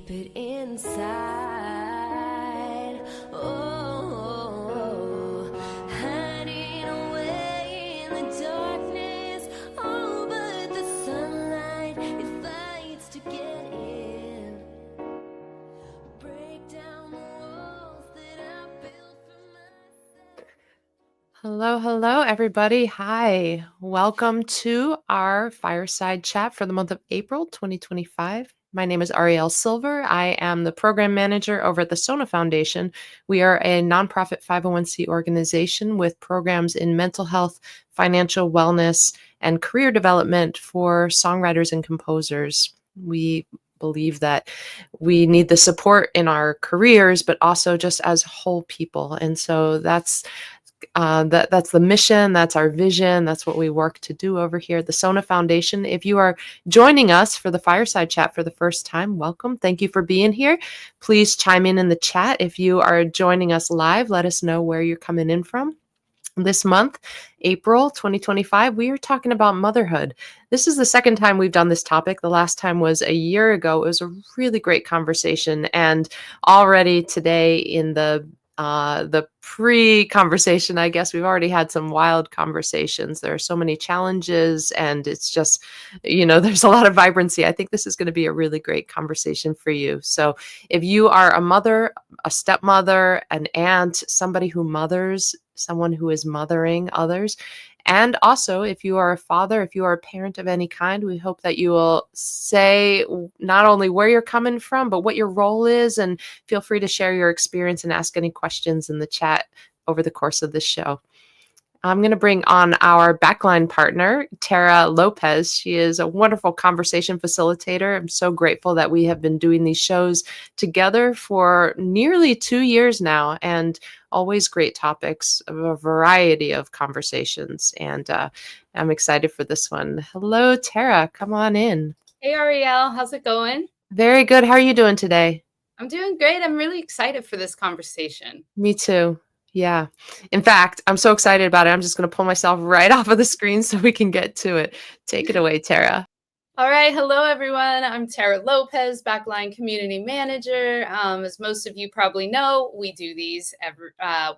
keep it inside. Oh, hiding away in the darkness. Oh, but the sunlight, it fights to get in. Break down the walls that I built for myself. Hello, everybody. Hi. Welcome to our Fireside chat for the month of April 2025. My name is Ariel Silver. I am the program manager over at the SONA Foundation. We are a nonprofit 501c organization with programs in mental health, financial wellness, and career development for songwriters and composers. We believe that we need the support in our careers, but also just as whole people. And so that's the mission. That's our vision. That's what we work to do over here at the SONA Foundation. If you are joining us for the Fireside chat for the first time, welcome. Thank you for being here. Please chime in the chat. If you are joining us live, let us know where you're coming in from. This month, April 2025, we are talking about motherhood. This is the second time we've done this topic. The last time was a year ago. It was a really great conversation. And already today in the pre-conversation, I guess we've already had some wild conversations. There are so many challenges and it's just, there's a lot of vibrancy. I think this is going to be a really great conversation for you. So if you are a mother, a stepmother, an aunt, somebody who mothers, someone who is mothering others, and also, if you are a father, if you are a parent of any kind, we hope that you will say not only where you're coming from, but what your role is, and feel free to share your experience and ask any questions in the chat over the course of this show. I'm going to bring on our Backline partner, Terra Lopez. She is a wonderful conversation facilitator. I'm so grateful that we have been doing these shows together for nearly 2 years now, and always great topics, a variety of conversations. And I'm excited for this one. Hello, Terra. Come on in. Hey, Ariel. How's it going? Very good. How are you doing today? I'm doing great. I'm really excited for this conversation. Me too. Yeah. In fact, I'm so excited about it. I'm just going to pull myself right off of the screen so we can get to it. Take it away, Terra. All right. Hello, everyone. I'm Terra Lopez, Backline Community Manager. As most of you probably know, we do these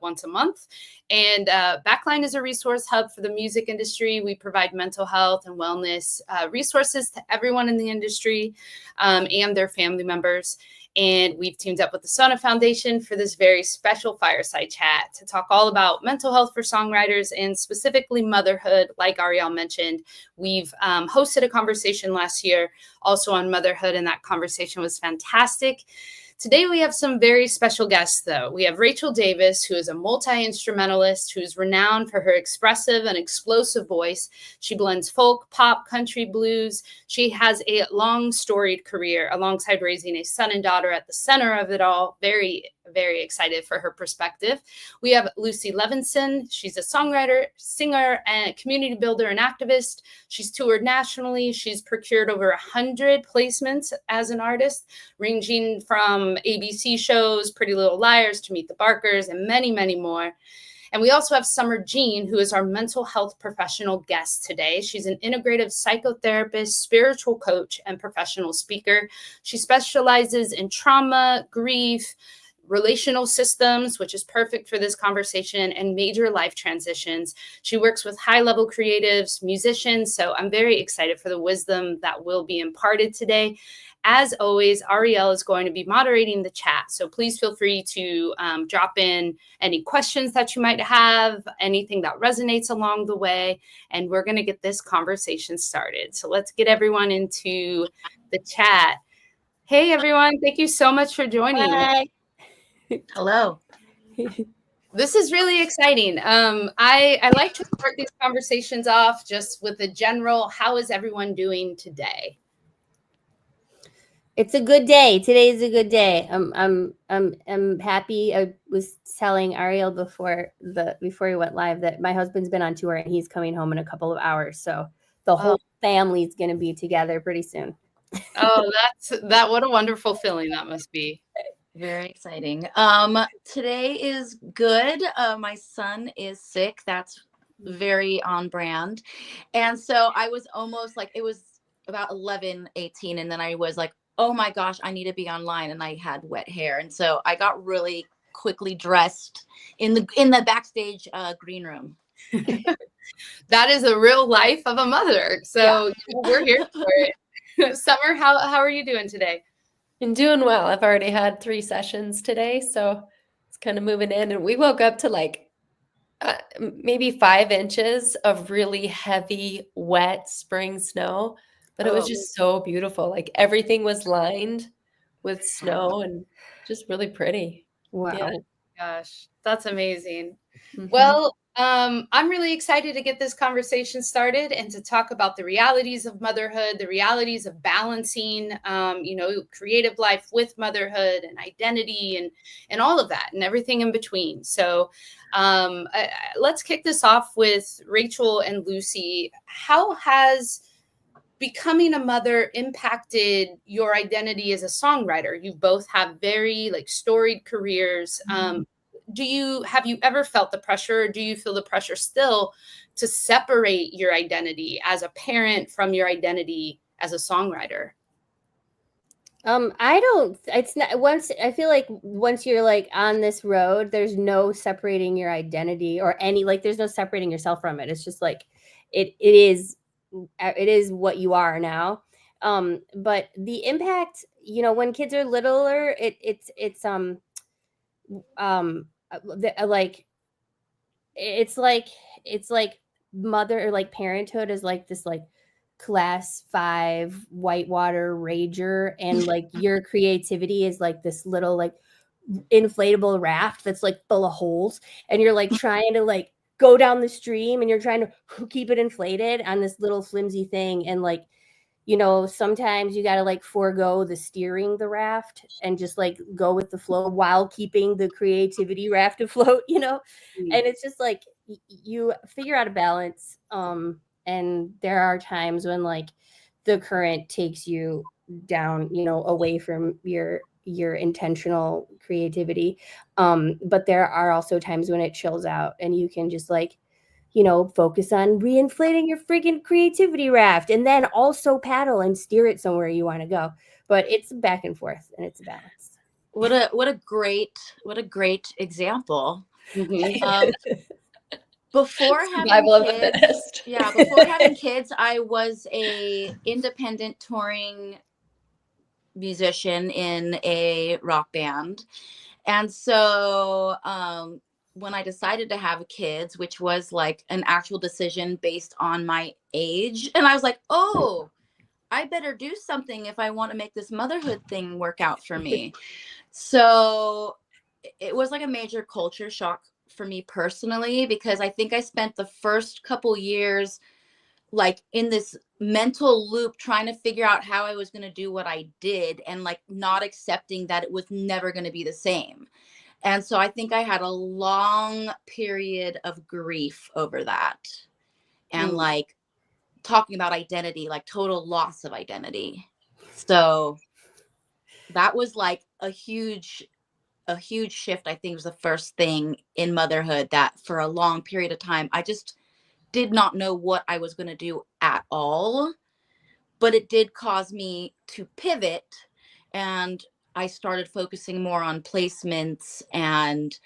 once a month. And Backline is a resource hub for the music industry. We provide mental health and wellness resources to everyone in the industry and their family members. And we've teamed up with the SONA Foundation for this very special Fireside chat to talk all about mental health for songwriters and specifically motherhood. Like Ariel mentioned, we've hosted a conversation last year also on motherhood, and that conversation was fantastic. Today, we have some very special guests, though. We have Rachael Davis, who is a multi-instrumentalist who's renowned for her expressive and explosive voice. She blends folk, pop, country, blues. She has a long, storied career alongside raising a son and daughter at the center of it all. Very, very excited for her perspective. We have Lucy Levinsohn. She's a songwriter, singer, and community builder and activist. She's toured nationally. She's procured over 100 placements as an artist, ranging from ABC shows, Pretty Little Liars, to Meet the Barkers, and many, many more. And we also have Summer Jean, who is our mental health professional guest today. She's an integrative psychotherapist, spiritual coach, and professional speaker. She specializes in trauma, grief, relational systems, which is perfect for this conversation, and major life transitions. She works with high-level creatives, musicians, so I'm very excited for the wisdom that will be imparted today. As always, Ariel is going to be moderating the chat, so please feel free to drop in any questions that you might have, anything that resonates along the way, and we're going to get this conversation started. So let's get everyone into the chat. Hey, everyone. Thank you so much for joining. Hi. Hello. This is really exciting. I like to start these conversations off just with a general, how is everyone doing today? It's a good day. Today is a good day. I'm happy. I was telling Ariel before he went live that my husband's been on tour and he's coming home in a couple of hours. So the whole family's going to be together pretty soon. Oh, what a wonderful feeling that must be. Very exciting. Today is good. My son is sick. That's very on brand. And so I was almost like, it was about 11:18. And then I was like oh my gosh, I need to be online. And I had wet hair. And so I got really quickly dressed in the backstage green room. That is a real life of a mother. So we're here for it. Summer, how are you doing today? I'm doing well. I've already had 3 sessions today, so it's kind of moving in. And we woke up to like maybe 5 inches of really heavy, wet spring snow, but it was just so beautiful. Like everything was lined with snow and just really pretty. Wow. Yeah. Gosh, that's amazing. Mhm. Well, I'm really excited to get this conversation started and to talk about the realities of motherhood, the realities of balancing, creative life with motherhood and identity and all of that and everything in between. So let's kick this off with Rachael and Lucy. How has becoming a impacted impacted your identity as a songwriter? You both have very storied careers. Have you ever felt the pressure, or do you feel the pressure still to separate your identity as a parent from your identity as a songwriter? It's not, I feel like once you're like on this road, there's no separating your identity or there's no separating yourself from it. It's just like, it is what you are now. But the impact, when kids are littler, it's like mother, or like parenthood is like this like class 5 whitewater rager, and like your creativity is like this little like inflatable raft that's like full of holes, and you're like trying to like go down the stream, and you're trying to keep it inflated on this little flimsy thing, and like sometimes you got to like forego the steering the raft and just like go with the flow while keeping the creativity raft afloat, and it's just like you figure out a balance. And there are times when like the current takes you down, away from your intentional creativity. But there are also times when it chills out, and you can just like, focus on reinflating your freaking creativity raft, and then also paddle and steer it somewhere you want to go. But it's back and forth, and it's a balance. What a great example. Before having kids, I was a independent touring musician in a rock band. And so when I decided to have kids, which was like an actual decision based on my age, and I was like, oh, I better do something if I want to make this motherhood thing work out for me. So it was like a major culture shock for me personally, because I think I spent the first couple years like in this mental loop trying to figure out how I was going to do what I did, and like not accepting that it was never going to be the same. And so I think I had a long period of grief over that, and like talking about identity, like total loss of identity. So that was like a huge shift. I think was the first thing in motherhood that for a long period of time, I just did not know what I was going to do at all. But it did cause me to pivot, and I started focusing more on placements, and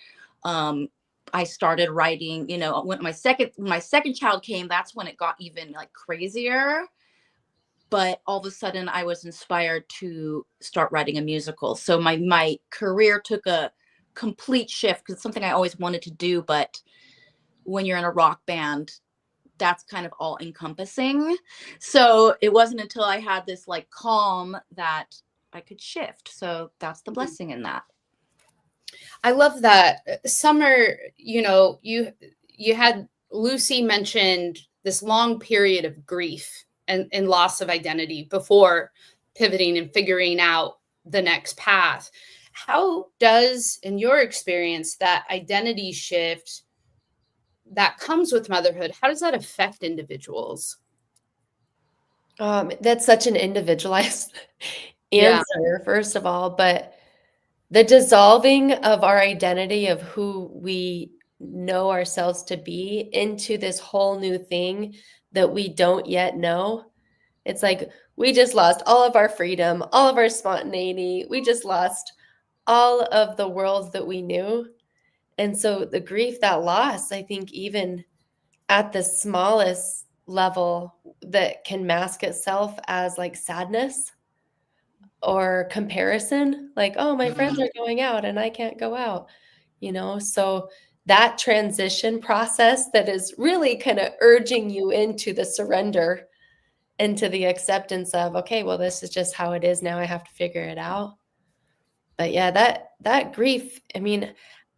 I started writing, when my second child came, that's when it got even like crazier. But all of a sudden I was inspired to start writing a musical. So my career took a complete shift, because it's something I always wanted to do. But when you're in a rock band, that's kind of all encompassing. So it wasn't until I had this like calm that I could shift. So that's the blessing in that. I love that. Summer, you had Lucy mentioned this long period of grief and loss of identity before pivoting and figuring out the next path. How does, in your experience, that identity shift that comes with motherhood, how does that affect individuals? That's such an individualized answer, first of all, but the dissolving of our identity of who we know ourselves to be into this whole new thing that we don't yet know It's like we just lost all of our freedom, all of our spontaneity. We just lost all of the world that we knew. And so the grief, that loss, I think even at the smallest level that can mask itself as like sadness or comparison, like, oh, my friends are going out and I can't go out, so that transition process that is really kind of urging you into the surrender, into the acceptance of, okay, well, this is just how it is now. I have to figure it out. But yeah, that grief, I mean,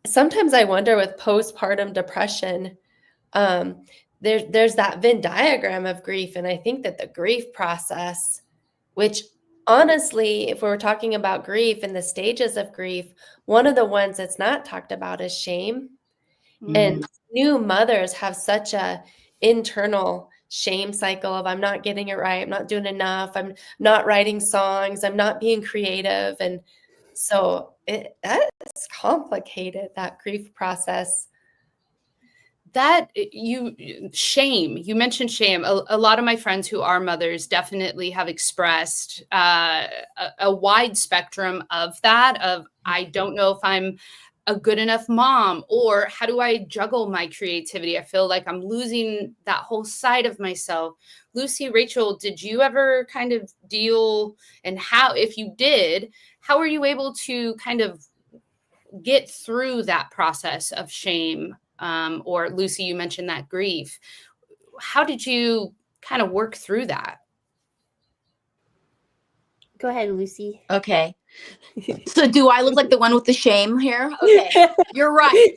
sometimes I wonder with postpartum depression, there's that Venn diagram of grief. And I think that the grief process, which honestly, if we're talking about grief and the stages of grief, one of the ones that's not talked about is shame. And new mothers have such a internal shame cycle of, I'm not getting it right, I'm not doing enough, I'm not writing songs, I'm not being creative. And so that's complicated, that grief process. That you mentioned shame. A lot of my friends who are mothers definitely have expressed a wide spectrum of that, of I don't know if I'm a good enough mom, or how do I juggle my creativity? I feel like I'm losing that whole side of myself. Lucy, Rachael, did you ever kind of deal, and how, if you did, how were you able to kind of get through that process of shame? Or Lucy, you mentioned that grief. How did you kind of work through that? Go ahead, Lucy. Okay. So do I look like the one with the shame here? Okay. You're right.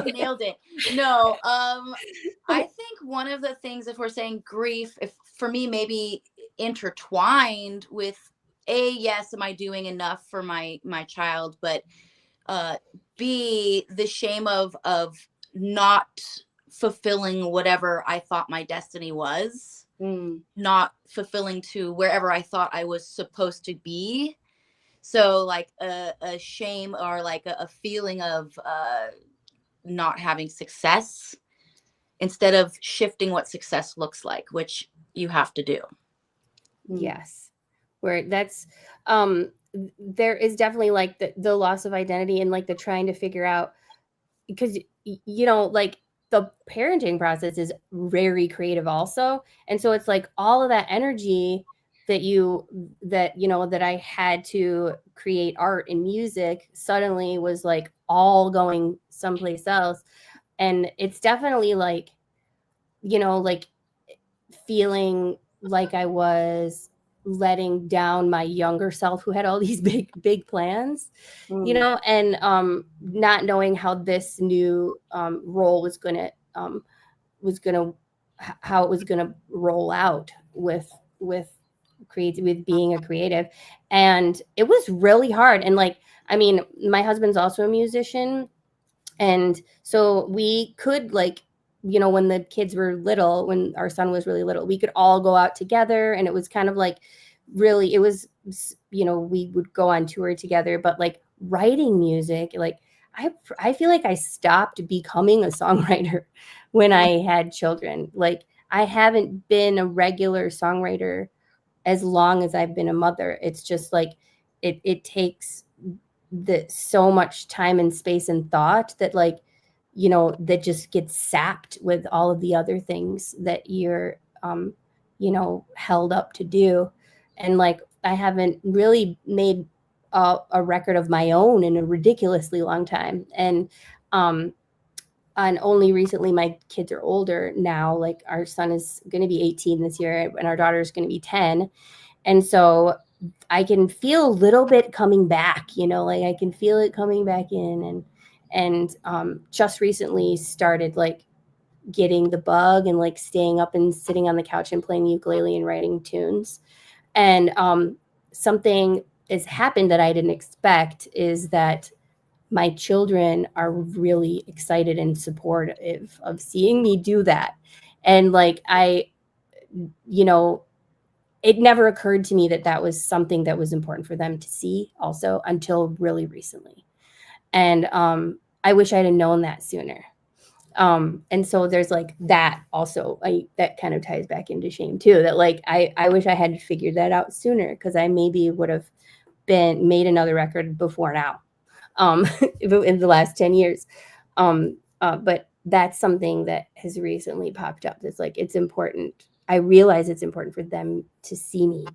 Nailed it. No, I think one of the things, if we're saying grief, if for me, maybe intertwined with yes, am I doing enough for my child? But B, the shame of not fulfilling whatever I thought my destiny was, not fulfilling to wherever I thought I was supposed to be. So like a shame, or like a feeling of not having success, instead of shifting what success looks like, which you have to do. Yes. Where that's there is definitely like the loss of identity, and like the trying to figure out, because like the parenting process is very creative also. And so it's like all of that energy that I had to create art and music suddenly was like all going someplace else. And it's definitely like, like feeling like I was letting down my younger self, who had all these big plans, and not knowing how this new role was gonna how it was gonna roll out with being a creative. And it was really hard. And like, I mean, my husband's also a musician, and so we could, like, when the kids were little, when our son was really little, we could all go out together, and it was kind of like, really, it was, we would go on tour together. But like writing music, like I feel like I stopped becoming a songwriter when I had children. Like I haven't been a regular songwriter as long as I've been a mother. It's just like it takes so much time and space and thought that, like, that just gets sapped with all of the other things that you're held up to do. And like I haven't really made a record of my own in a ridiculously long time. And only recently, my kids are older now. Like our son is going to be 18 this year, and our daughter is going to be 10. And so I can feel a little bit coming back, like I can feel it coming back in, and just recently started like getting the bug, and like staying up and sitting on the couch and playing ukulele and writing tunes. And something has happened that I didn't expect, is that my children are really excited and supportive of seeing me do that. And like it never occurred to me that that was something that was important for them to see also, until really recently. And I wish I'd have known that sooner. And so there's like that also, that kind of ties back into shame too, that like, I wish I had figured that out sooner, because I maybe would have made another record before now, in the last 10 years. But that's something that has recently popped up. It's like, it's important. I realize it's important for them to see me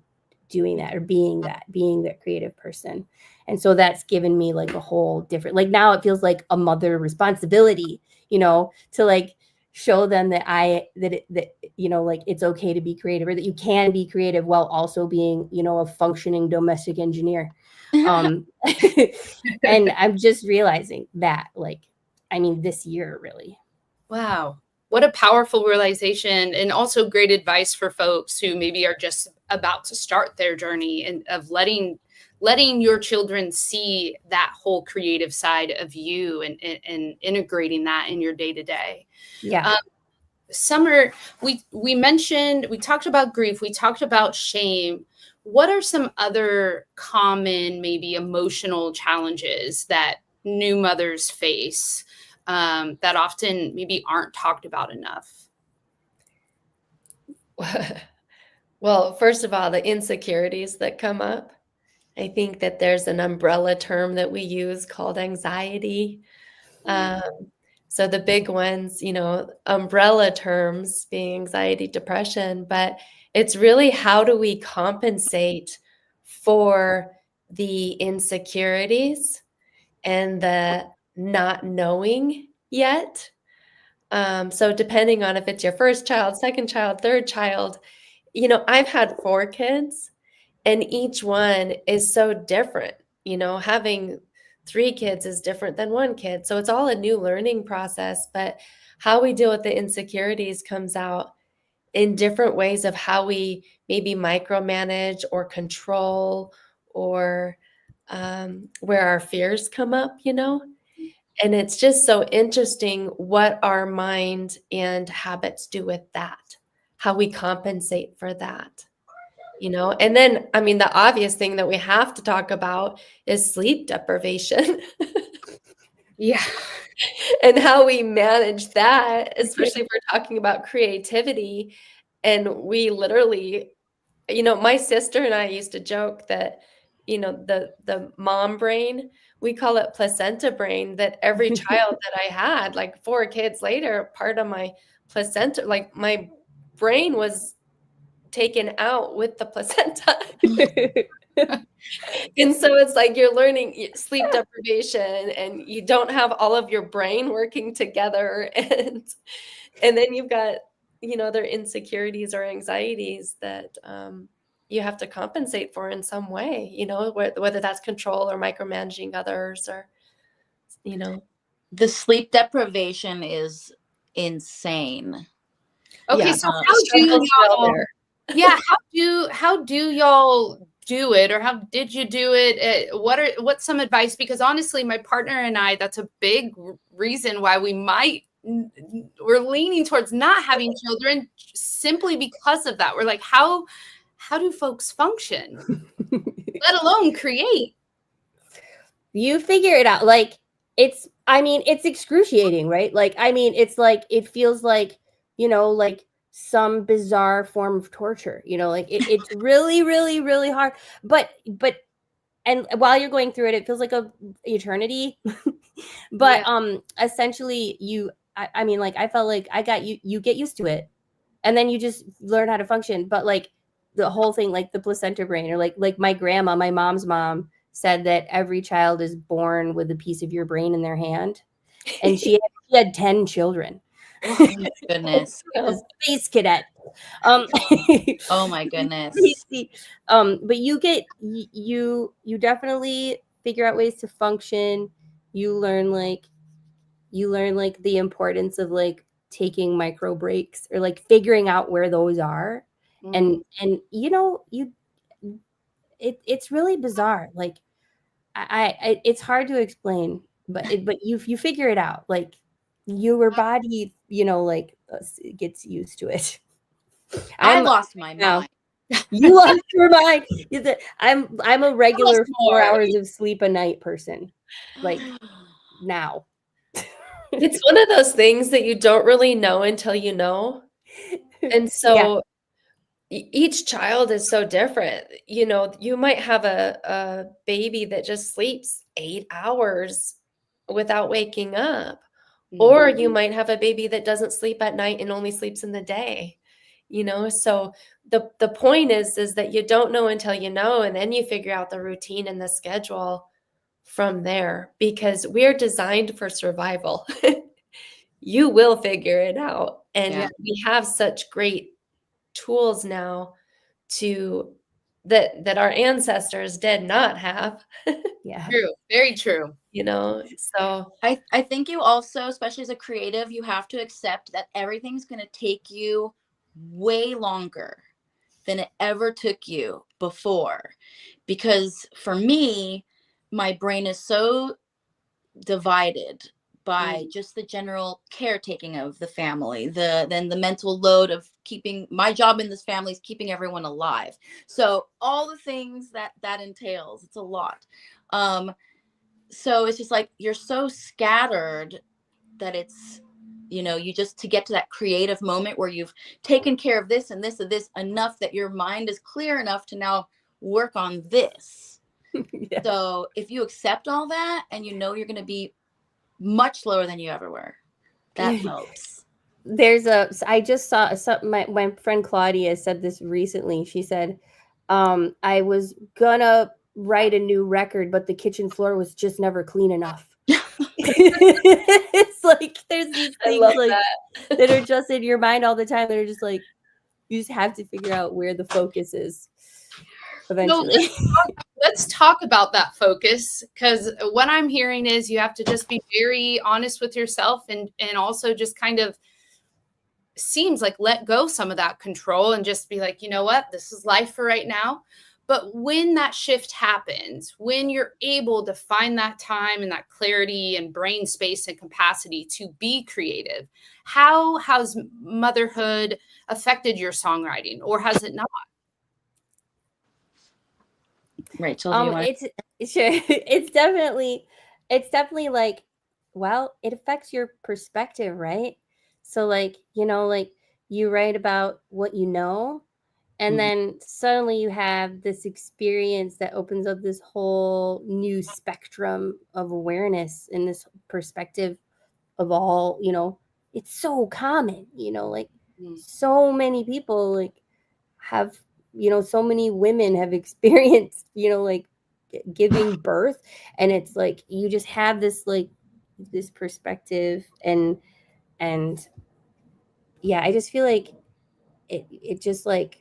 doing that, or being that creative person. And so that's given me like a whole different, like now it feels like a mother responsibility, to like show them that like it's okay to be creative, or that you can be creative while also being, a functioning domestic engineer. And I'm just realizing that, like, this year, really. Wow. What a powerful realization, and also great advice for folks who maybe are just about to start their journey, and of letting your children see that whole creative side of you, and integrating that in your day to day. Yeah. Summer, we talked about grief, we talked about shame. What are some other common, maybe emotional challenges that new mothers face, that often maybe aren't talked about enough? Well, first of all, the insecurities that come up. I think that there's an umbrella term that we use called anxiety. So the big ones, umbrella terms being anxiety, depression, but it's really, how do we compensate for the insecurities and the not knowing yet? So depending on if it's your first child, second child, third child, I've had 4 kids, and each one is so different. Having 3 kids is different than 1 kid. So it's all a new learning process, but how we deal with the insecurities comes out in different ways of how we maybe micromanage or control, or where our fears come up, And it's just so interesting what our mind and habits do with that, how we compensate for that. And then, the obvious thing that we have to talk about is sleep deprivation. Yeah. And how we manage that, especially if we're talking about creativity. And we literally, my sister and I used to joke that, the mom brain, we call it placenta brain, that every child that I had, like 4 kids later, part of my placenta, like my brain was taken out with the placenta. And so it's like you're learning sleep deprivation, and you don't have all of your brain working together, and then you've got their insecurities or anxieties that you have to compensate for in some way, whether that's control or micromanaging others, or The sleep deprivation is insane. Okay, Yeah. so how do y'all do it, or how did you do it? What's some advice? Because honestly, my partner and I, that's a big reason why we're leaning towards not having children, simply because of that. We're like, how do folks function, let alone create? You figure it out. Like, it's excruciating, right? Like, it's like, it feels like, like some bizarre form of torture, like it's really, really, really hard. But and while you're going through it, it feels like a eternity. But essentially, like, I felt like you get used to it, and then you just learn how to function. But like the whole thing, like the placenta brain, or like my grandma, my mom's mom, said that every child is born with a piece of your brain in their hand, and she had 10 children. Oh my goodness. Space cadet. Oh my goodness. But you definitely figure out ways to function. You learn like the importance of like taking micro breaks, or like figuring out where those are. And it's really bizarre. Like it's hard to explain, but you figure it out. Like your body, like gets used to it. I lost my mind. You lost your mind. I'm a regular 4 hours of sleep a night person. Like now. It's one of those things that you don't really know until you know. And Yeah. so each child is so different. You know, you might have a baby that just sleeps 8 hours without waking up. Or you might have a baby that doesn't sleep at night and only sleeps in the day. You know, so the point is that you don't know until you know, and then you figure out the routine and the schedule from there, because we're designed for survival. You will figure it out. And Yeah. we have such great tools now to that our ancestors did not have, Yeah. True. Very true. you know. So I think you also, especially as a creative, you have to accept that everything's going to take you way longer than it ever took you before. Because for me, my brain is so divided by just the general caretaking of the family, then the mental load of keeping my job in this family is keeping everyone alive. So all the things that entails, it's a lot. So it's just like you're so scattered that it's, you know, you just, to get to that creative moment where you've taken care of this and this and this enough that your mind is clear enough to now work on this. Yeah. So if you accept all that and you know you're going to be much slower than you ever were, that helps. I just saw something, my friend Claudia said this recently. She said, I was gonna write a new record, but the kitchen floor was just never clean enough. It's like there's these I things love like that. that are just in your mind all the time that are just like, you just have to figure out where the focus is eventually. Let's talk about that focus, because what I'm hearing is you have to just be very honest with yourself, and also just kind of seems like let go some of that control and just be like, you know what, this is life for right now. But when that shift happens, when you're able to find that time and that clarity and brain space and capacity to be creative, how has motherhood affected your songwriting, or has it not? Rachael, do you want It's sure it's definitely like, well, it affects your perspective, right? So like, you know, like you write about what you know, and then suddenly you have this experience that opens up this whole new spectrum of awareness and this perspective of all, you know, it's so common, you know, like so many people like have, you know, so many women have experienced, you know, like giving birth, and it's like you just have this like this perspective, and yeah, I just feel like it just like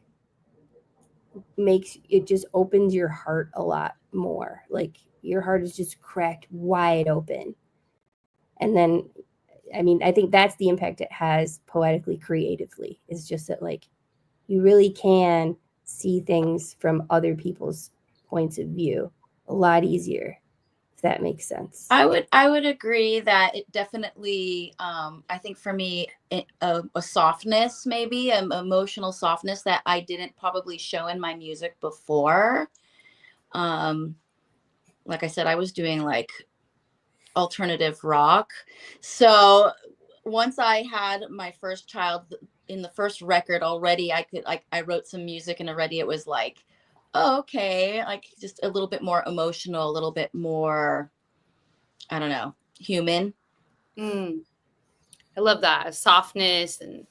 it just opens your heart a lot more. Like your heart is just cracked wide open. And then, I mean, I think that's the impact it has poetically, creatively, is just that like you really can see things from other people's points of view a lot easier, if that makes sense. I would agree that it definitely, I think for me, a softness, maybe an emotional softness that I didn't probably show in my music before. Like I said, I was doing like alternative rock. So once I had my first child, in the first record already, I wrote some music, and already it was like, oh, okay, like just a little bit more emotional, a little bit more, I don't know, human. I love that softness. And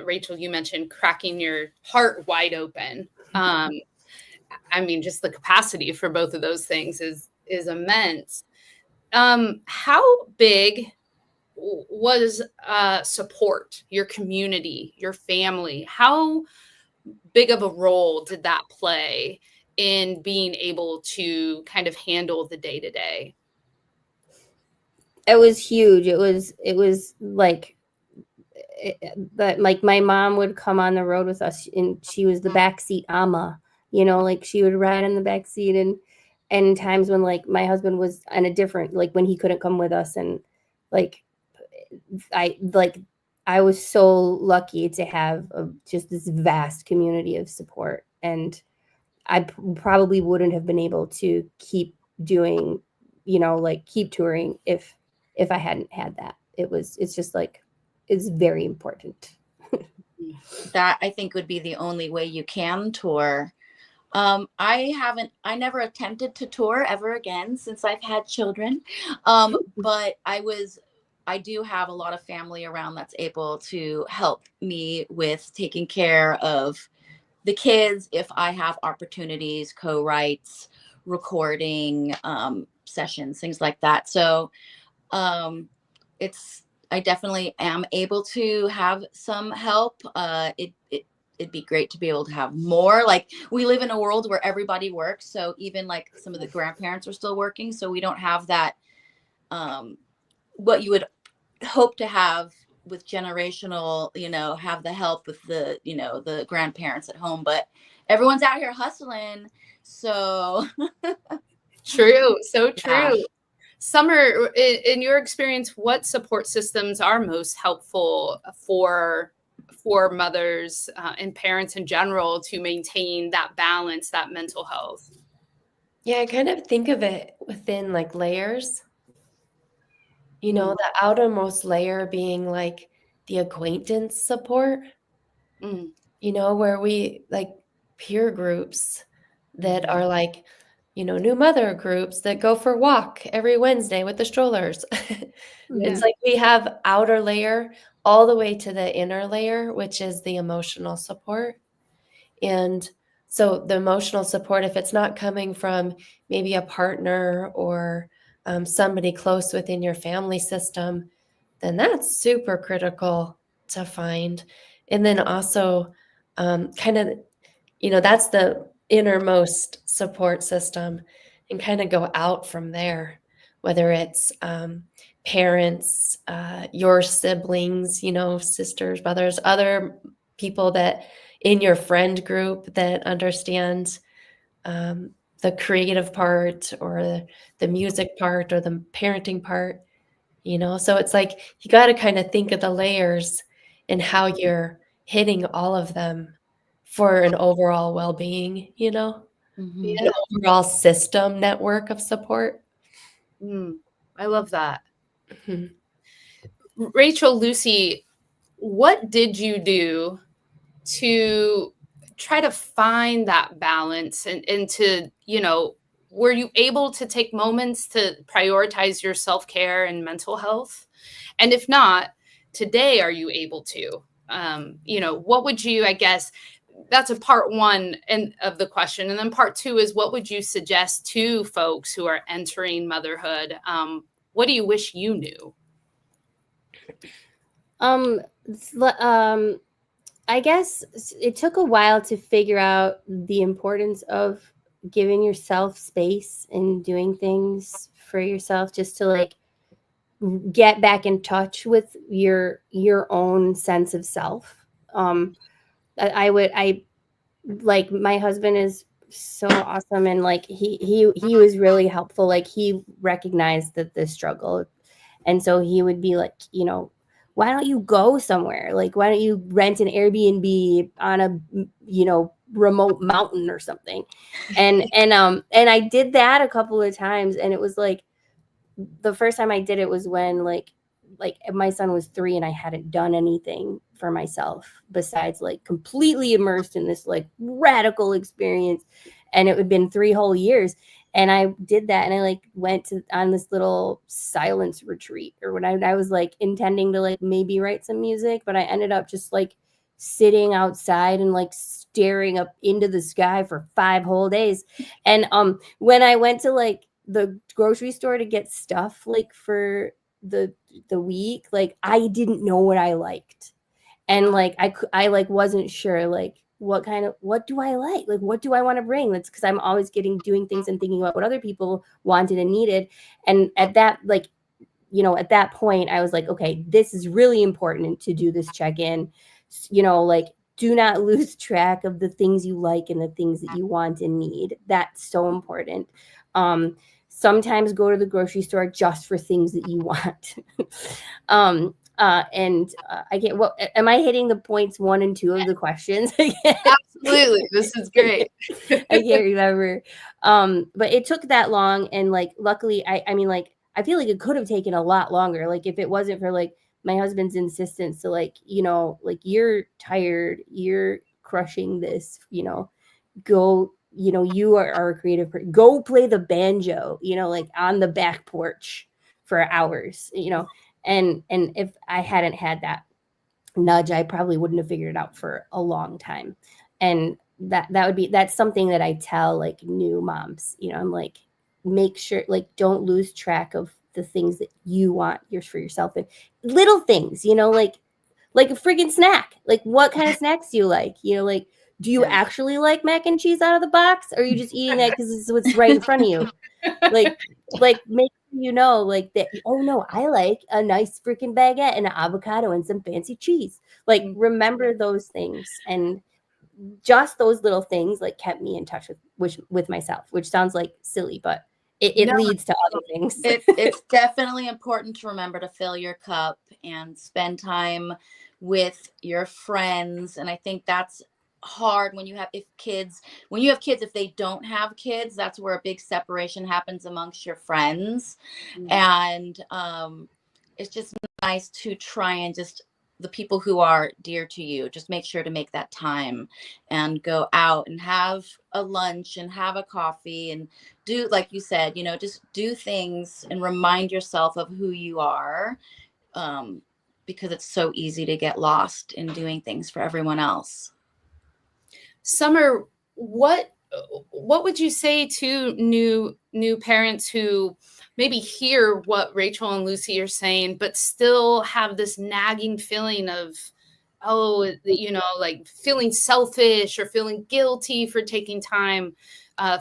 Rachael, you mentioned cracking your heart wide open. I mean, just the capacity for both of those things is immense. How big was support, your community, your family? How big of a role did that play in being able to kind of handle the day to day? It was huge. It was like that. Like my mom would come on the road with us, and she was the backseat ama. You know, like she would ride in the back seat, and times when like my husband was on a different, like when he couldn't come with us, and like I was so lucky to have just this vast community of support, and I probably wouldn't have been able to keep doing, you know, like keep touring if I hadn't had that. it's just like, it's very important. That I think would be the only way you can tour. I never attempted to tour ever again since I've had children. But I do have a lot of family around that's able to help me with taking care of the kids if I have opportunities, co-writes, recording, sessions, things like that. So I definitely am able to have some help. It'd be great to be able to have more. Like, we live in a world where everybody works. So even like some of the grandparents are still working. So we don't have that, what you would hope to have with generational, have the help with the, the grandparents at home, but everyone's out here hustling. So True. So true. Yeah. Summer, in your experience, what support systems are most helpful for mothers and parents in general to maintain that balance, that mental health? Yeah, I kind of think of it within like layers. The outermost layer being like the acquaintance support, Mm. where we like peer groups that are like, new mother groups that go for walk every Wednesday with the strollers. It's like we have outer layer all the way to the inner layer, which is the emotional support. And so the emotional support, if it's not coming from maybe a partner or somebody close within your family system, then that's super critical to find. And then also kind of, that's the innermost support system, and kind of go out from there, whether it's parents, your siblings, sisters, brothers, other people that in your friend group that understand the creative part or the music part or the parenting part, so it's like you got to kind of think of the layers and how you're hitting all of them for an overall well-being, Mhm. an overall system network of support. I love that. Mhm. Rachael, Lucy, what did you do to try to find that balance and to, were you able to take moments to prioritize your self-care and mental health? And if not, today, are you able to? What would you, I guess, that's a part one of the question. And then part two is, what would you suggest to folks who are entering motherhood? What do you wish you knew? I guess it took a while to figure out the importance of giving yourself space and doing things for yourself, just to like get back in touch with your own sense of self. I like, my husband is so awesome, and like he was really helpful. Like, he recognized that the struggle, and so he would be like, why don't you go somewhere? Like, why don't you rent an Airbnb on a remote mountain or something? And I did that a couple of times, and it was like, the first time I did it was when like my son was 3 and I hadn't done anything for myself besides like completely immersed in this like radical experience, and it had been 3 whole years. And I did that, and I like went on this little silence retreat, or when I was like intending to like maybe write some music, but I ended up just like sitting outside and like staring up into the sky for 5 whole days. And when I went to like the grocery store to get stuff like for the week, like I didn't know what I liked, and like I like wasn't sure like what do I like what do I want to bring. That's because I'm always doing things and thinking about what other people wanted and needed. And at that at that point I was like, okay, this is really important to do this check-in, like, do not lose track of the things you like and the things that you want and need. That's so important. Sometimes go to the grocery store just for things that you want. I get, what am I hitting the points 1 and 2 of the questions? Absolutely. This is great. I can't remember. But it took that long. And like, luckily I mean, like, I feel like it could have taken a lot longer. Like if it wasn't for like my husband's insistence to like, you know, like you're tired, you're crushing this, you know, go, you know, you are a creative person, go play the banjo, you know, like on the back porch for hours, you know. And if I hadn't had that nudge, I probably wouldn't have figured it out for a long time. And that's something that I tell like new moms, you know, I'm like, make sure, like, don't lose track of the things that you want yours for yourself, and little things, you know, like a friggin' snack. Like, what kind of snacks do you like? You know, like, do you actually like mac and cheese out of the box? Or are you just eating that because it's what's right in front of you? Like make sure you know, like that. Oh no, I like a nice freaking baguette and an avocado and some fancy cheese. Like, remember those things, and just those little things like kept me in touch with myself, which sounds like silly, but it leads to other things. It's definitely important to remember to fill your cup and spend time with your friends. And I think that's hard when you have kids, if they don't have kids, that's where a big separation happens amongst your friends. And it's just nice to try and just the people who are dear to you, just make sure to make that time and go out and have a lunch and have a coffee and do, like you said, you know, just do things and remind yourself of who you are, because it's so easy to get lost in doing things for everyone else. Summer, what would you say to new parents who maybe hear what Rachael and Lucy are saying, but still have this nagging feeling of, oh, you know, like feeling selfish or feeling guilty for taking time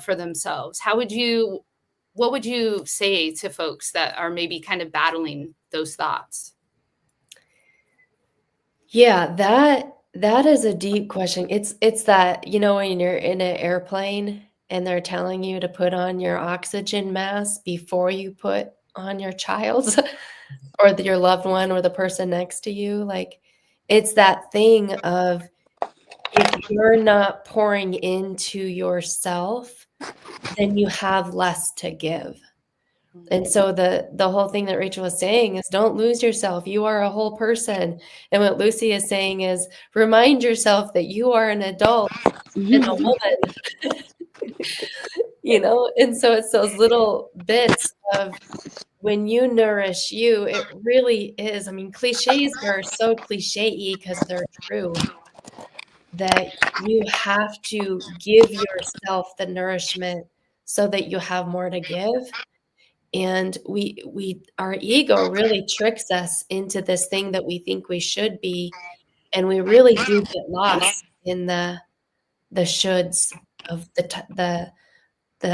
for themselves? What would you say to folks that are maybe kind of battling those thoughts? Yeah, that is a deep question. It's that, you know, when you're in an airplane and they're telling you to put on your oxygen mask before you put on your child's or your loved one or the person next to you. Like, it's that thing of if you're not pouring into yourself, then you have less to give. And so the whole thing that Rachael was saying is don't lose yourself. You are a whole person. And what Lucy is saying is remind yourself that you are an adult and a woman. You know, and so it's those little bits of when you nourish you, it really is. I mean, cliches are so cliche-y because they're true, that you have to give yourself the nourishment so that you have more to give. And our ego really tricks us into this thing that we think we should be, and we really do get lost in the shoulds of the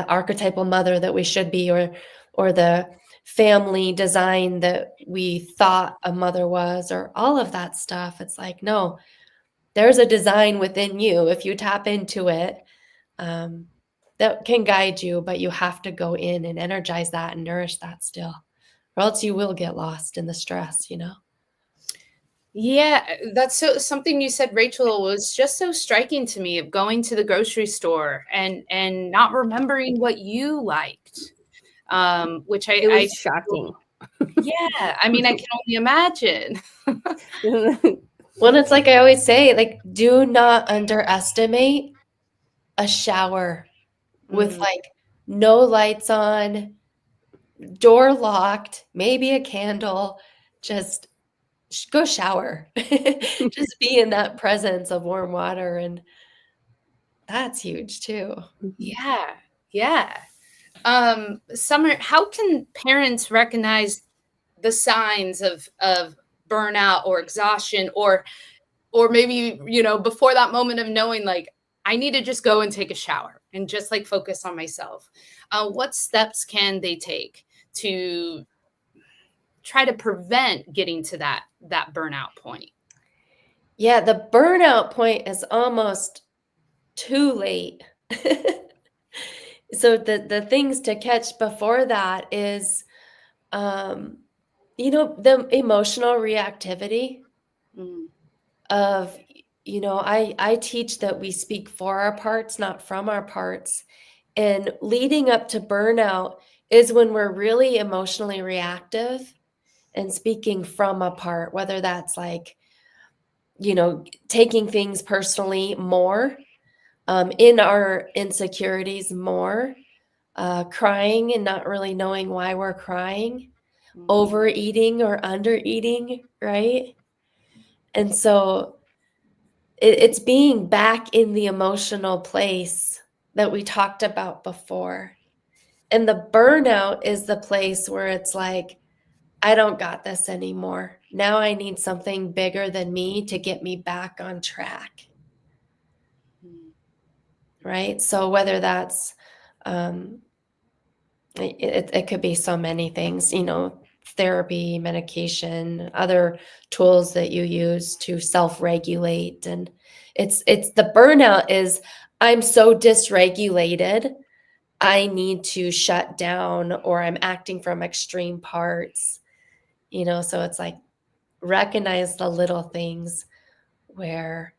archetypal mother that we should be, or the family design that we thought a mother was, or all of that stuff. It's like, no, there's a design within you. If you tap into it, that can guide you, but you have to go in and energize that and nourish that still, or else you will get lost in the stress, you know? Yeah, that's something you said, Rachael, was just so striking to me, of going to the grocery store and not remembering what you liked, which It was shocking. Yeah, I mean, I can only imagine. Well, it's like I always say, like, do not underestimate a shower with like no lights on, door locked, maybe a candle, just go shower. Just be in that presence of warm water, and that's huge too. Yeah, yeah. Summer, how can parents recognize the signs of burnout or exhaustion, or maybe, you know, before that moment of knowing, like, I need to just go and take a shower and just like focus on myself? What steps can they take to try to prevent getting to that burnout point? Yeah, the burnout point is almost too late. So the things to catch before that is, you know, the emotional reactivity of, you know, I teach that we speak for our parts, not from our parts. And leading up to burnout is when we're really emotionally reactive and speaking from a part, whether that's like, taking things personally more, in our insecurities more, crying and not really knowing why we're crying, overeating or undereating, right? And so it's being back in the emotional place that we talked about before. And the burnout is the place where it's like, I don't got this anymore. Now I need something bigger than me to get me back on track. Right? So whether that's, it could be so many things, therapy, medication, other tools that you use to self-regulate. And it's the burnout is, I'm so dysregulated, I need to shut down, or I'm acting from extreme parts, so it's like, recognize the little things where,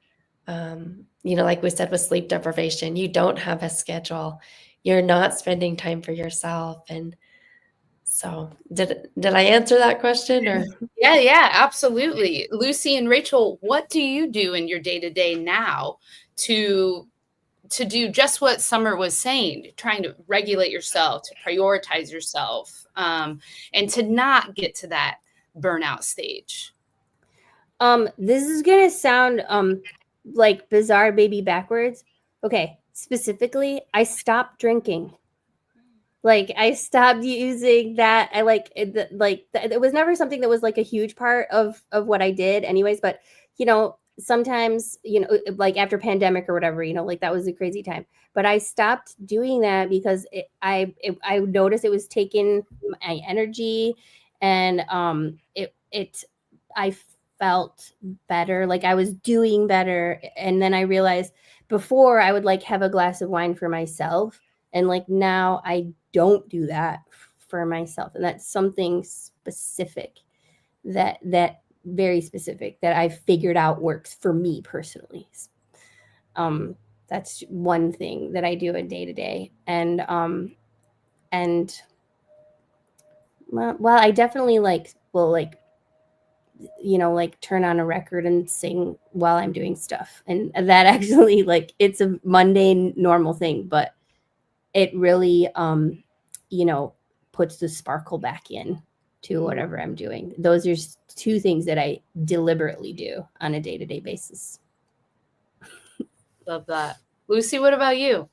like we said with sleep deprivation, you don't have a schedule, you're not spending time for yourself. And so did I answer that question? Or Yeah, absolutely. Lucy and Rachel, what do you do in your day-to-day now to do just what Summer was saying, trying to regulate yourself, to prioritize yourself, and to not get to that burnout stage? This is gonna sound like bizarre baby backwards. Okay, specifically, I stopped drinking. Like, I stopped using that. I it was never something that was like a huge part of what I did anyways, but sometimes, like after pandemic or whatever, like that was a crazy time. But I stopped doing that because I noticed it was taking my energy, and I felt better, like I was doing better. And then I realized, before I would like have a glass of wine for myself, and like now I don't do that for myself. And that's something specific, that very specific, that I figured out works for me personally. That's one thing that I do a day to day. And well, I definitely will turn on a record and sing while I'm doing stuff. And that actually, it's a mundane, normal thing, but it really, puts the sparkle back in to whatever I'm doing. Those are two things that I deliberately do on a day-to-day basis. Love that. Lucy, what about you?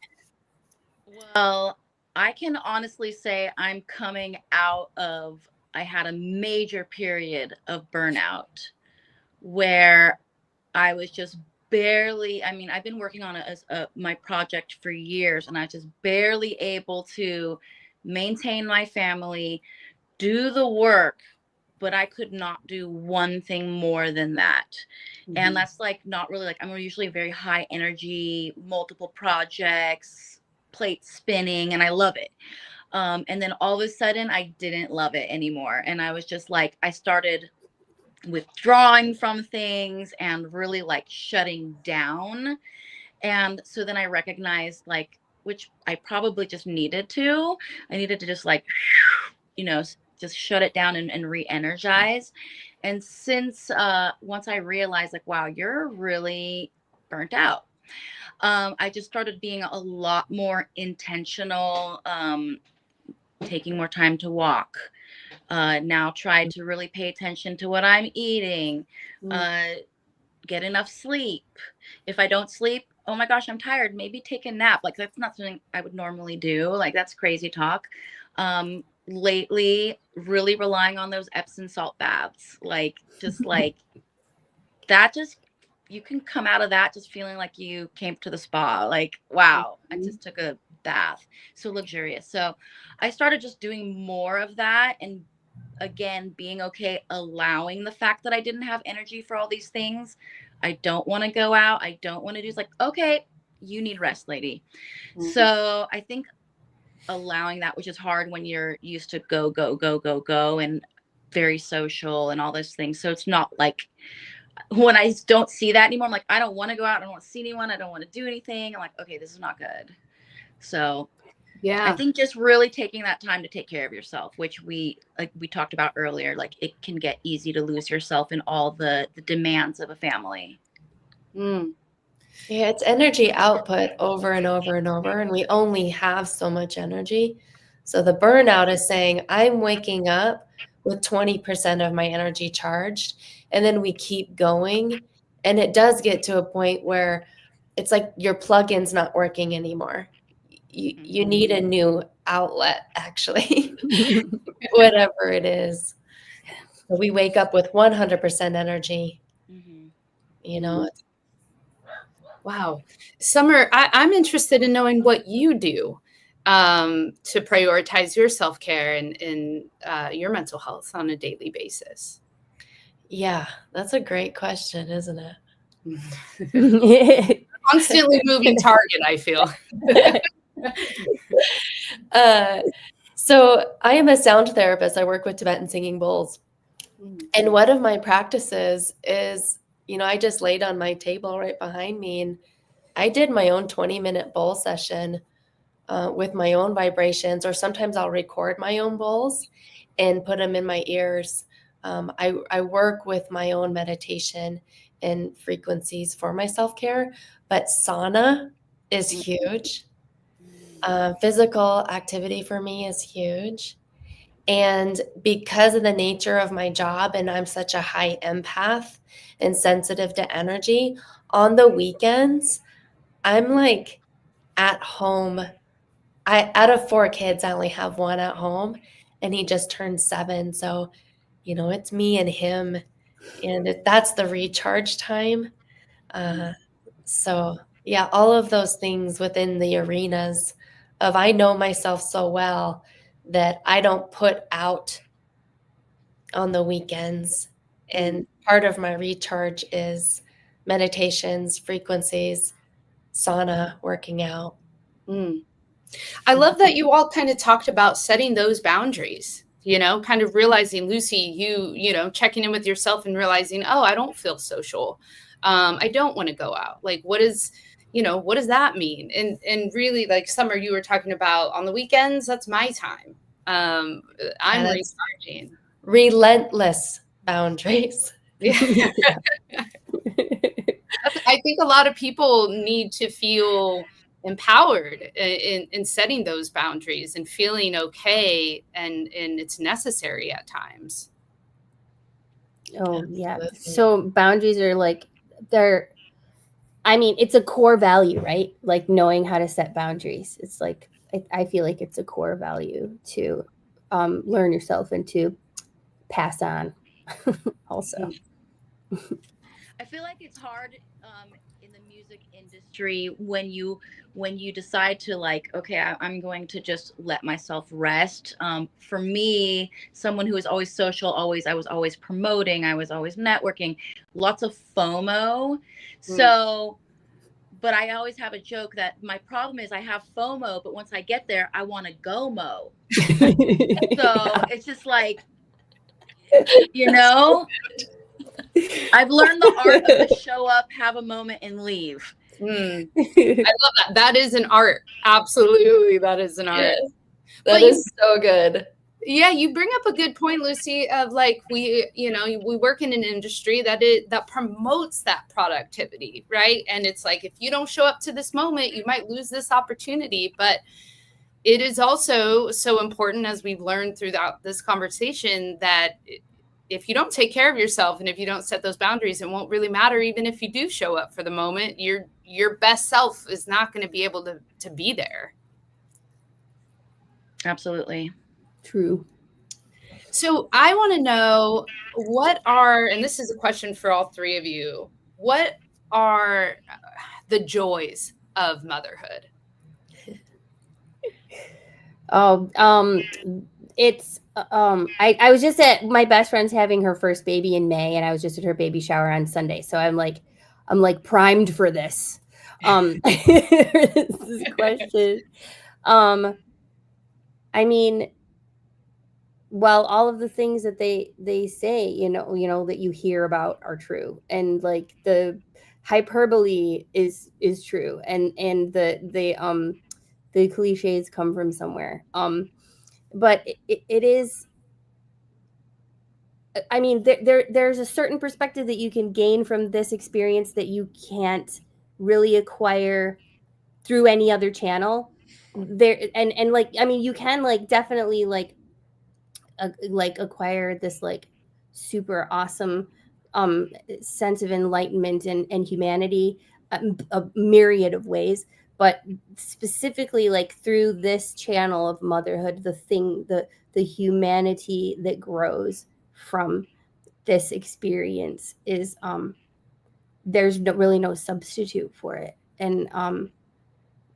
Well, I can honestly say I'm coming out of, I had a major period of burnout where I was just barely, I've been working on my project for years, and I was just barely able to maintain my family, do the work, but I could not do one thing more than that. Mm-hmm. And that's not really, I'm usually very high energy, multiple projects, plate spinning, and I love it. And then all of a sudden I didn't love it anymore. And I was just I started withdrawing from things and really shutting down. And so then I recognized which I probably just needed to, just just shut it down and re-energize. And since once I realized wow, you're really burnt out, I just started being a lot more intentional, taking more time to walk. Now try to really pay attention to what I'm eating, get enough sleep. If I don't sleep, oh my gosh, I'm tired, maybe take a nap. That's not something I would normally do. That's crazy talk. Lately, really relying on those Epsom salt baths, that, just, you can come out of that just feeling like you came to the spa. Wow, I just took a bath. So luxurious. So I started just doing more of that, and again, being okay, allowing the fact that I didn't have energy for all these things. I don't want to go out. I don't want to do, okay, you need rest, lady. Mm-hmm. So I think allowing that, which is hard when you're used to go and very social and all those things. So it's not when I don't see that anymore, I don't want to go out. I don't want to see anyone. I don't want to do anything. I'm okay, this is not good. So Yeah. I think just really taking that time to take care of yourself, which we talked about earlier, like it can get easy to lose yourself in all the demands of a family. Mm. Yeah, it's energy output over and over and over, and we only have so much energy. So the burnout is saying, I'm waking up with 20% of my energy charged, and then we keep going. And it does get to a point where it's like your plug-in's not working anymore. You need a new outlet, actually, whatever it is. So we wake up with 100% energy, you know. Wow. Summer, I'm interested in knowing what you do to prioritize your self-care and your mental health on a daily basis. Yeah, that's a great question, isn't it? Constantly moving target, I feel. So I am a sound therapist. I work with Tibetan singing bowls. And one of my practices is, I just laid on my table right behind me and I did my own 20-minute bowl session with my own vibrations, or sometimes I'll record my own bowls and put them in my ears. I work with my own meditation and frequencies for my self-care, but SONA is huge. Physical activity for me is huge. And because of the nature of my job, and I'm such a high empath and sensitive to energy, on the weekends, I'm like at home. Out of 4 kids, I only have one at home, and he just turned 7. So, it's me and him, and that's the recharge time. So yeah, all of those things within the arenas of I know myself so well that I don't put out on the weekends. And part of my recharge is meditations, frequencies, sauna, working out. I love that you all kind of talked about setting those boundaries, kind of realizing, Lucy, you checking in with yourself and realizing, oh, I don't feel social. I don't want to go out. Like, what does that mean? And really, like Summer, you were talking about on the weekends, that's my time. I'm recharging. Relentless boundaries. Yeah. I think a lot of people need to feel empowered in setting those boundaries and feeling okay, and it's necessary at times. Oh, yeah. So boundaries are like, it's a core value, right? Like knowing how to set boundaries. It's like, I feel like it's a core value to learn yourself and to pass on also. I feel like it's hard in the music industry when you decide to like, okay, I'm going to just let myself rest. For me, someone who is always social, I was always promoting, I was always networking, lots of FOMO. So, but I always have a joke that my problem is I have FOMO, but once I get there, I want to go-mo. So it's just like, I've learned the art of the show up, have a moment, and leave. I love that. That is an art. Absolutely. That is an art. Yes. That is so good. Yeah, you bring up a good point, Lucy, of like we work in an industry that promotes that productivity, right? And it's like, if you don't show up to this moment, you might lose this opportunity. But it is also so important, as we've learned throughout this conversation, that if you don't take care of yourself and if you don't set those boundaries, it won't really matter. Even if you do show up for the moment, your best self is not going to be able to be there. Absolutely. True. So I want to know, and this is a question for all 3 of you, what are the joys of motherhood? It's I was just at my best friend's having her first baby in May, and I was just at her baby shower on Sunday. So I'm like primed for this. This question. Well, all of the things that they say, that you hear about are true, and like the hyperbole is true, and the cliches come from somewhere. But it is, I mean, there's a certain perspective that you can gain from this experience that you can't really acquire through any other channel. There and like, I mean, you can like definitely like acquire this like super awesome sense of enlightenment and humanity, a myriad of ways, but specifically like through this channel of motherhood, the humanity that grows from this experience is there's really no substitute for it. And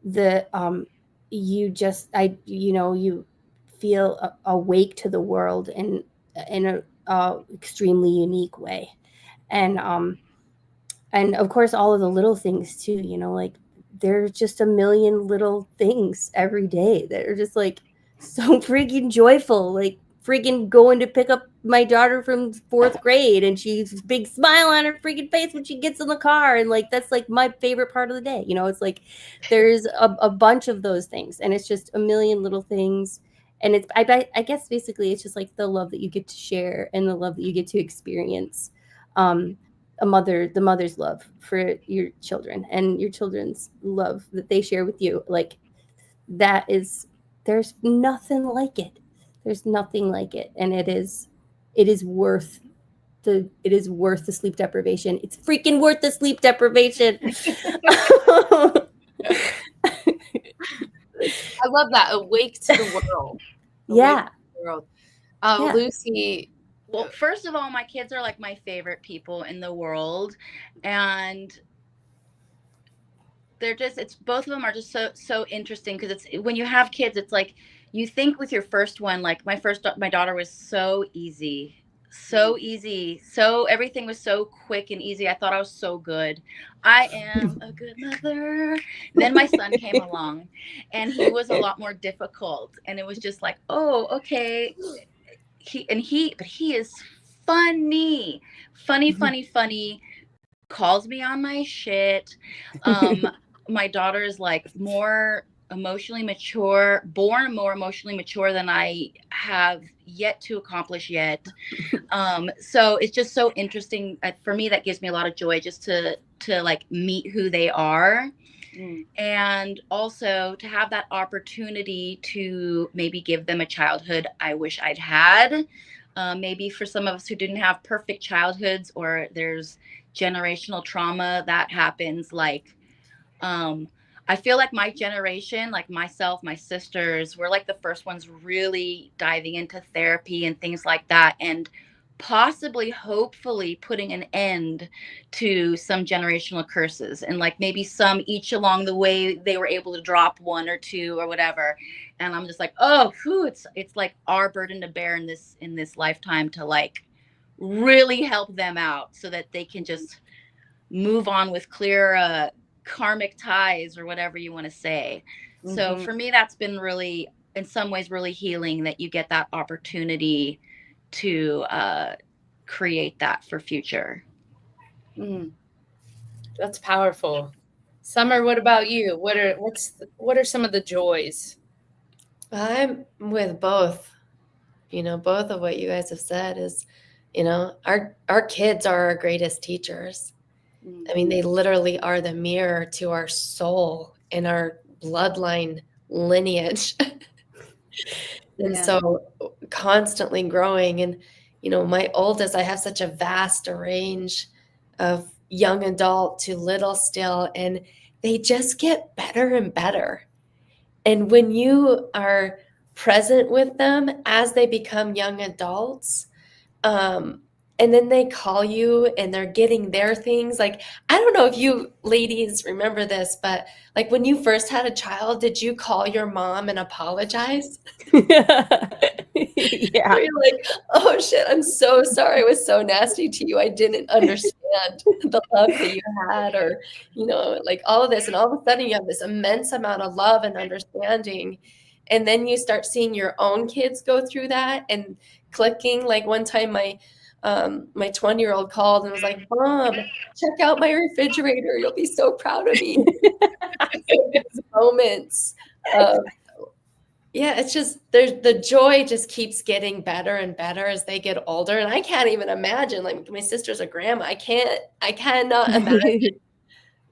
the you just you feel awake to the world in a extremely unique way. And of course all of the little things too, like there's just a million little things every day that are just like so freaking joyful, like freaking going to pick up my daughter from 4th grade and she's big smile on her freaking face when she gets in the car, and like that's like my favorite part of the day. It's like there's a bunch of those things, and it's just a million little things. And it's I guess basically it's just like the love that you get to share and the love that you get to experience, the mother's love for your children and your children's love that they share with you. Like that is, there's nothing like it. There's nothing like it. And it is worth the sleep deprivation. It's freaking worth the sleep deprivation. I love that. Awake to the world. Yeah. To the world. Yeah. Lucy. Well, first of all, my kids are like my favorite people in the world, and they're just, it's both of them are just so interesting, because it's when you have kids, it's like you think with your first one, like my daughter was so easy, so everything was so quick and easy. I thought I was so good. I am a good mother. Then my son came along and he was a lot more difficult, and it was just like, oh, okay. But he is funny, calls me on my shit. My daughter is like more emotionally mature, born more emotionally mature than I have yet to accomplish yet. So it's just so interesting. For me, that gives me a lot of joy just to like meet who they are. And also to have that opportunity to maybe give them a childhood I wish I'd had. Maybe for some of us who didn't have perfect childhoods, or there's generational trauma that happens, like I feel like my generation, like myself, my sisters, we're like the first ones really diving into therapy and things like that, and possibly, hopefully putting an end to some generational curses, and like maybe some each along the way they were able to drop one or two or whatever. And I'm just like, oh, it's like our burden to bear in this lifetime to like really help them out so that they can just move on with clear karmic ties, or whatever you want to say. So for me, that's been really, in some ways, really healing, that you get that opportunity to create that for future. That's powerful. Summer, what about you? What are some of the joys? I'm with both. Both of what you guys have said is, our kids are our greatest teachers. I mean, they literally are the mirror to our soul and our bloodline lineage. And so constantly growing. And, my oldest, I have such a vast range of young adult to little still, and they just get better and better. And when you are present with them as they become young adults, and then they call you and they're getting their things. Like, I don't know if you ladies remember this, but like when you first had a child, did you call your mom and apologize? Yeah. You're like, oh shit, I'm so sorry. I was so nasty to you. I didn't understand the love that you had, or, like all of this. And all of a sudden you have this immense amount of love and understanding. And then you start seeing your own kids go through that and clicking. Like one time my 20-year-old called and was like, Mom, check out my refrigerator. You'll be so proud of me. Those moments Um, yeah, it's just the joy just keeps getting better and better as they get older. And I can't even imagine, like my sister's a grandma. I cannot imagine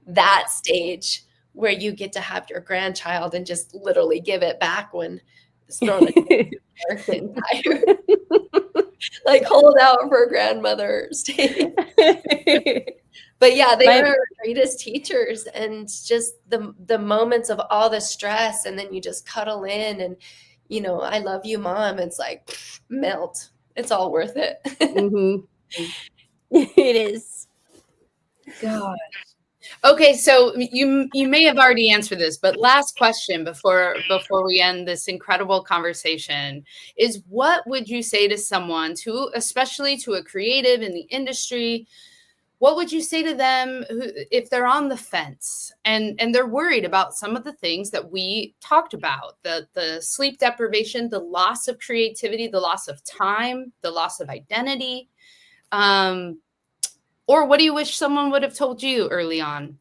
that stage where you get to have your grandchild and just literally give it back when it's thrown and tired. Like hold out for grandmother stage. But yeah, they are our greatest teachers, and just the moments of all the stress, and then you just cuddle in and, you know, I love you, Mom. It's like melt. It's all worth it. Mhm. It is. God. Okay, so you may have already answered this, but last question before we end this incredible conversation is, what would you say to someone, especially to a creative in the industry? What would you say to them if they're on the fence and they're worried about some of the things that we talked about, the sleep deprivation, the loss of creativity, the loss of time, the loss of identity? Or what do you wish someone would have told you early on?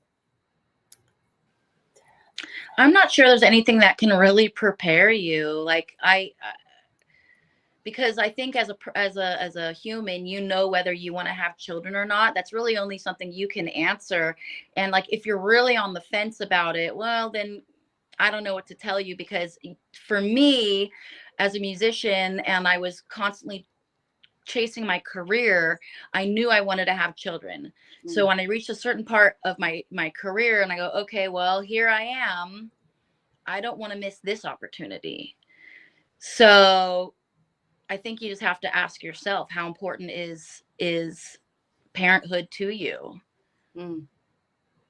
I'm not sure there's anything that can really prepare you. Like because I think as a human, you know whether you want to have children or not. That's really only something you can answer. And like if you're really on the fence about it, well, then I don't know what to tell you, because for me as a musician, and I was constantly chasing my career, I knew I wanted to have children. So when I reached a certain part of my career and I go, okay, well, here I am, I don't want to miss this opportunity. So I think you just have to ask yourself, how important is parenthood to you?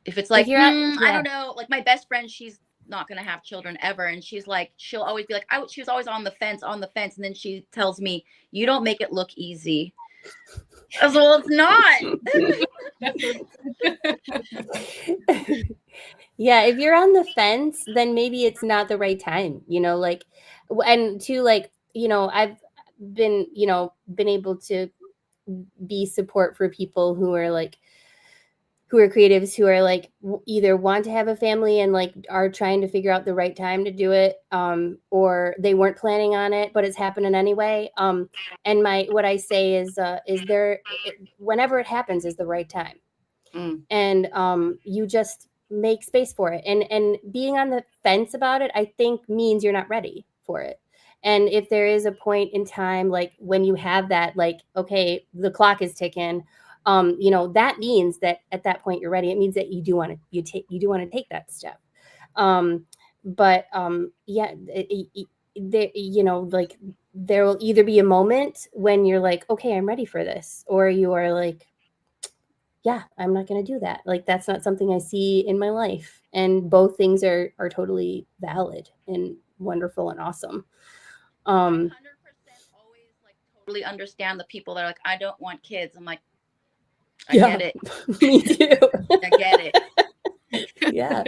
If it's like, I don't know, like my best friend, she's not going to have children ever. And she's like, she'll always be like, she was always on the fence. And then she tells me, you don't make it look easy. I was like, well, it's not. Yeah, if you're on the fence, then maybe it's not the right time, you know, like, and to like, you know, I've been able to be support for people who are creatives, who are like either want to have a family and like are trying to figure out the right time to do it, or they weren't planning on it, but it's happening anyway. And what I say is whenever it happens is the right time. And you just make space for it. And being on the fence about it, I think, means you're not ready for it. And if there is a point in time, like when you have that, like, okay, the clock is ticking, that means that at that point you're ready. It means that you do want to take that step. Like there will either be a moment when you're like, okay, I'm ready for this, or you are like, yeah, I'm not going to do that. Like, that's not something I see in my life. And both things are totally valid and wonderful and awesome. I 100% always like totally understand the people that are like, I don't want kids. I'm like, I get it. Me too. I get it. Yeah,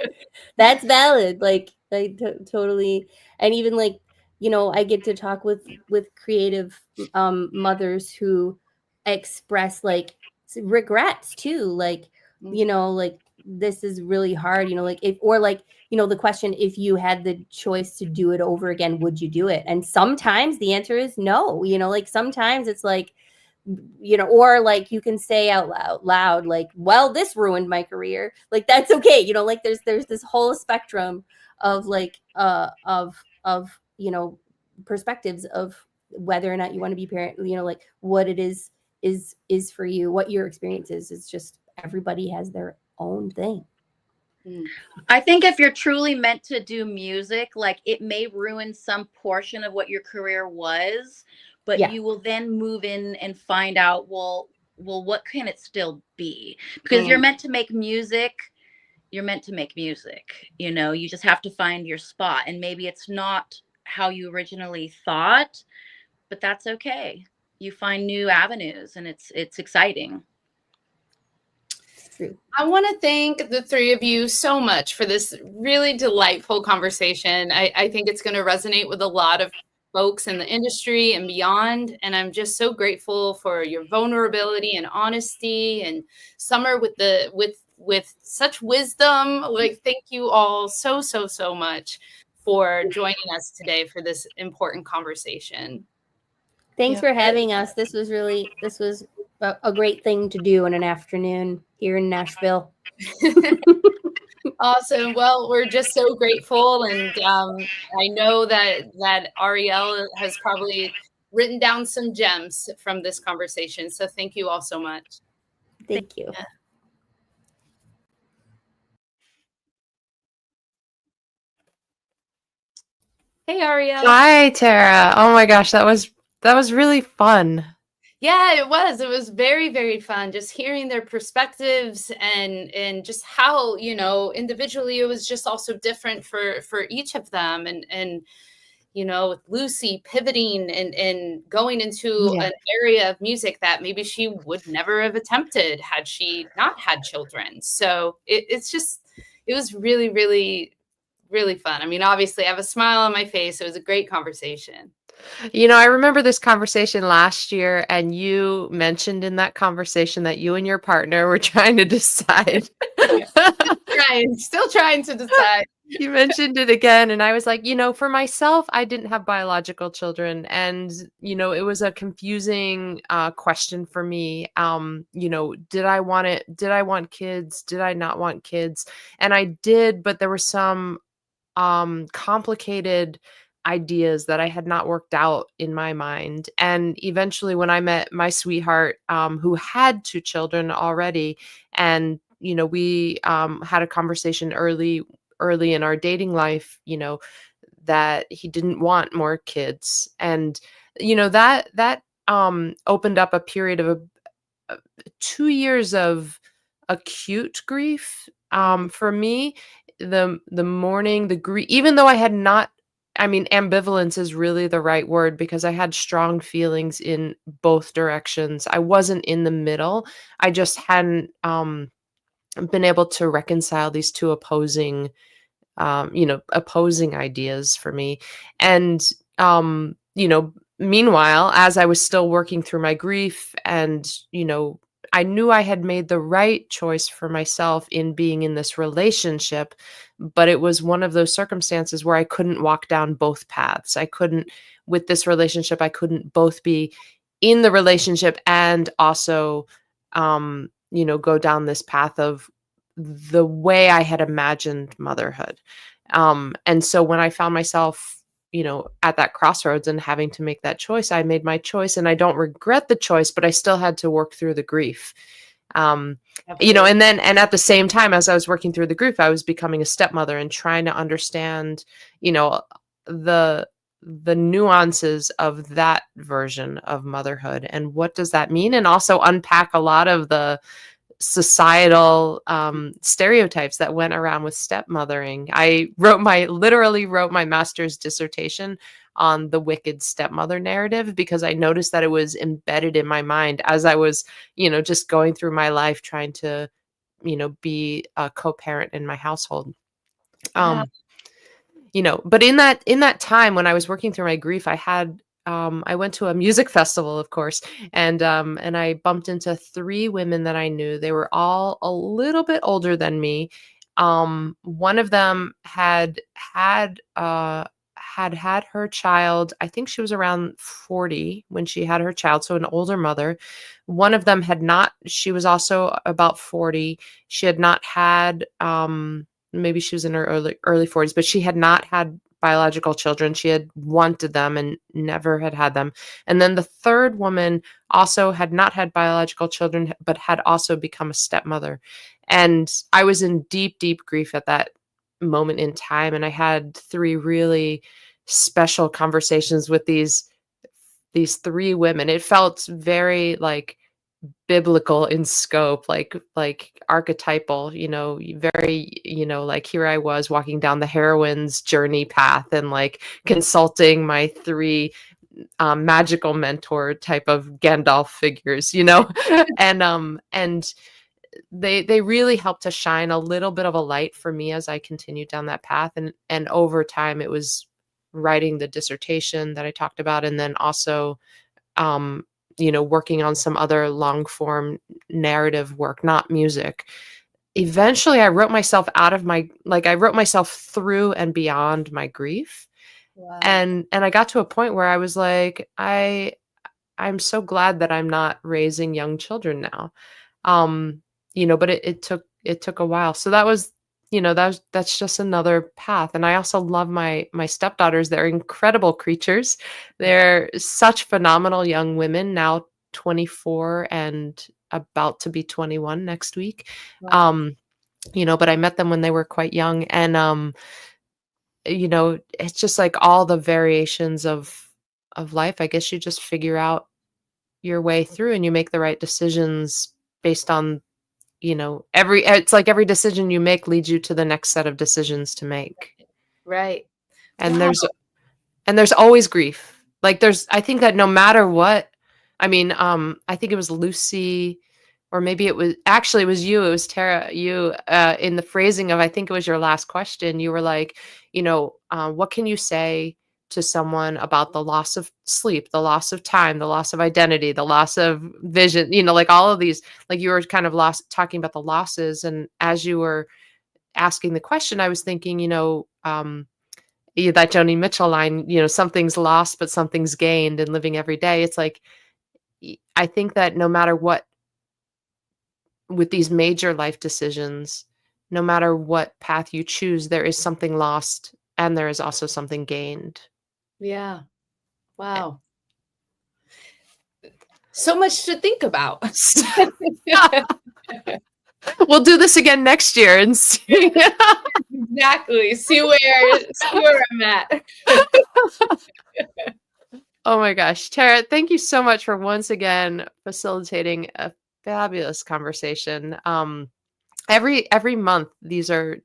that's valid. Like, I totally. And even like, I get to talk with creative mothers who express like regrets too, like, like, this is really hard, like, the question, if you had the choice to do it over again, would you do it? And sometimes the answer is no. Like sometimes it's like, or like you can say out loud, like, well, this ruined my career. Like, that's okay. Like there's this whole spectrum of like of perspectives of whether or not you want to be parent, like what it is for you, what your experience is. It's just, everybody has their own thing. I think if you're truly meant to do music, like, it may ruin some portion of what your career was, but you will then move in and find out, well, what can it still be? Because you're meant to make music. You're meant to make music. You just have to find your spot. And maybe it's not how you originally thought, but that's okay. You find new avenues, and it's exciting. True. I want to thank the three of you so much for this really delightful conversation. I think it's going to resonate with a lot of folks in the industry and beyond. And I'm just so grateful for your vulnerability and honesty, and Summer with such wisdom. Like, thank you all so much for joining us today for this important conversation. Thanks Yeah. for having us. This was a great thing to do in an afternoon here in Nashville. Awesome. Well, we're just so grateful, and I know that Ariel has probably written down some gems from this conversation. So thank you all so much. Thank you. Hey, Ariel. Hi, Tara. Oh my gosh, that was really fun. Yeah, it was. It was very, very fun just hearing their perspectives and just how, individually it was just also different for each of them. And with Lucy pivoting and going into Yeah. an area of music that maybe she would never have attempted had she not had children. So it was really, really, really fun. I mean, obviously I have a smile on my face. It was a great conversation. I remember this conversation last year, and you mentioned in that conversation that you and your partner were trying to decide. Still trying to decide. You mentioned it again, and I was like, for myself, I didn't have biological children, and it was a confusing question for me. Did I want it? Did I want kids? Did I not want kids? And I did, but there were some complicated ideas that I had not worked out in my mind. And eventually, when I met my sweetheart, who had 2 children already, and we had a conversation early in our dating life, that he didn't want more kids, and that opened up a period of 2 years of acute grief for me. The mourning, the grief, even though I had not, I mean, ambivalence is really the right word, because I had strong feelings in both directions. I wasn't in the middle. I just hadn't been able to reconcile these two opposing ideas for me. And meanwhile, as I was still working through my grief, and I knew I had made the right choice for myself in being in this relationship, but it was one of those circumstances where I couldn't walk down both paths. With this relationship, I couldn't both be in the relationship and also, go down this path of the way I had imagined motherhood. And so when I found myself, at that crossroads and having to make that choice, I made my choice, and I don't regret the choice, but I still had to work through the grief. And at the same time, as I was working through the grief, I was becoming a stepmother and trying to understand, the nuances of that version of motherhood, and what does that mean, and also unpack a lot of the societal stereotypes that went around with stepmothering. I literally wrote my master's dissertation on the wicked stepmother narrative, because I noticed that it was embedded in my mind as I was, just going through my life trying to, be a co-parent in my household. But in that time when I was working through my grief, I went to a music festival, of course, and I bumped into 3 women that I knew. They were all a little bit older than me. One of them had her child. I think she was around 40 when she had her child, so an older mother. One of them had not. She was also about 40. She had not had. Maybe she was in her early 40s, but she had not had biological children. She had wanted them and never had them. And then the third woman also had not had biological children, but had also become a stepmother. And I was in deep, deep grief at that moment in time. And I had 3 really special conversations with these 3 women. It felt very like biblical in scope, like archetypal, very, like here I was walking down the heroine's journey path and like consulting my 3 magical mentor type of Gandalf figures, and they really helped to shine a little bit of a light for me as I continued down that path. And over time it was writing the dissertation that I talked about, and then also working on some other long form narrative work, not music. eventually I wrote myself out of I wrote myself through and beyond my grief. Wow. And I got to a point where I was like, I'm so glad that I'm not raising young children now. But it took a while. So that was, that's just another path. And I also love my stepdaughters. They're incredible creatures. They're such phenomenal young women, now 24 and about to be 21 next week. Wow. But I met them when they were quite young, and it's just like all the variations of life. I guess you just figure out your way through and you make the right decisions based on, it's like every decision you make leads you to the next set of decisions to make. Right. And Wow. there's always grief. I think that no matter what, I think it was Lucy, or maybe it was you, it was Terra, you, in the phrasing of, I think it was your last question, you were like, what can you say to someone about the loss of sleep, the loss of time, the loss of identity, the loss of vision, like all of these, like you were kind of talking about the losses. And as you were asking the question, I was thinking, that Joni Mitchell line, something's lost, but something's gained in living every day. It's like, I think that no matter what, with these major life decisions, no matter what path you choose, there is something lost and there is also something gained. Yeah. Wow. So much to think about. We'll do this again next year and see. Exactly. See where I'm at. Oh my gosh. Terra, thank you so much for once again facilitating a fabulous conversation. Every month, these are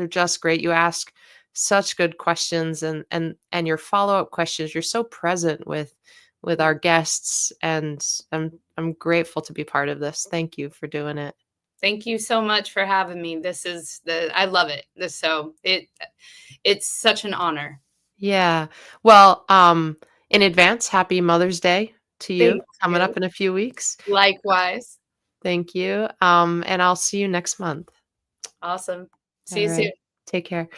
just great. You ask such good questions, and your follow-up questions. You're so present with our guests, and I'm grateful to be part of this. Thank you for doing it. Thank you so much for having me. I love it. It's such an honor. Yeah. Well, in advance, happy Mother's Day to you. Thank Coming you. up in a few weeks. Likewise. Thank you. And I'll see you next month. Awesome. See All you right. soon. Take care.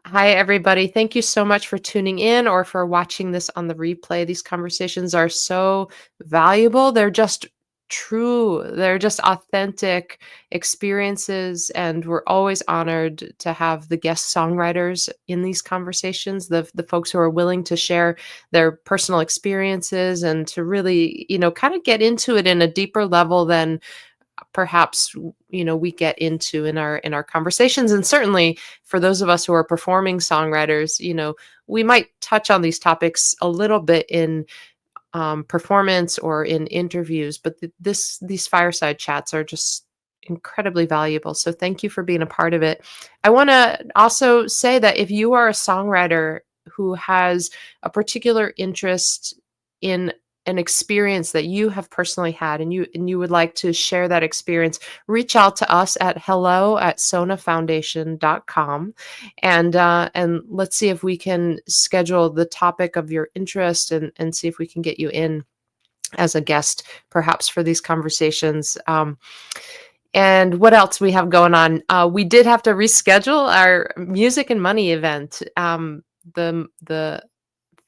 Hi, everybody. Thank you so much for tuning in or for watching this on the replay. These conversations are so valuable. They're just true. They're just authentic experiences. And we're always honored to have the guest songwriters in these conversations, the folks who are willing to share their personal experiences and to really, kind of get into it in a deeper level than perhaps we get into in our conversations. And certainly for those of us who are performing songwriters, we might touch on these topics a little bit in performance or in interviews, but these fireside chats are just incredibly valuable. So thank you for being a part of it. I want to also say that if you are a songwriter who has a particular interest in an experience that you have personally had, and you would like to share that experience, reach out to us at hello@sonafoundation.com, and let's see if we can schedule the topic of your interest and see if we can get you in as a guest, perhaps for these conversations. And what else we have going on? We did have to reschedule our Music and Money event. The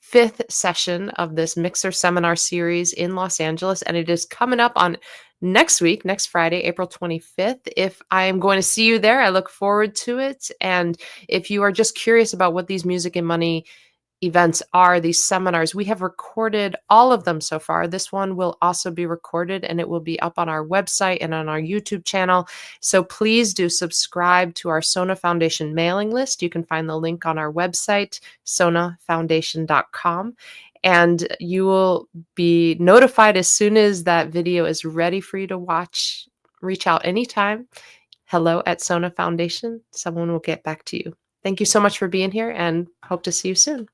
fifth session of this Mixer Seminar series in Los Angeles, and it is coming up on next Friday, April 25th. If I am going to see you there, I look forward to it. And if you are just curious about what these Music and Money events are, these seminars, we have recorded all of them so far. This one will also be recorded, and it will be up on our website and on our YouTube channel. So please do subscribe to our SONA Foundation mailing list. You can find the link on our website, sonafoundation.com, and you will be notified as soon as that video is ready for you to watch. Reach out anytime. hello@SONA Foundation. Someone will get back to you. Thank you so much for being here, and hope to see you soon.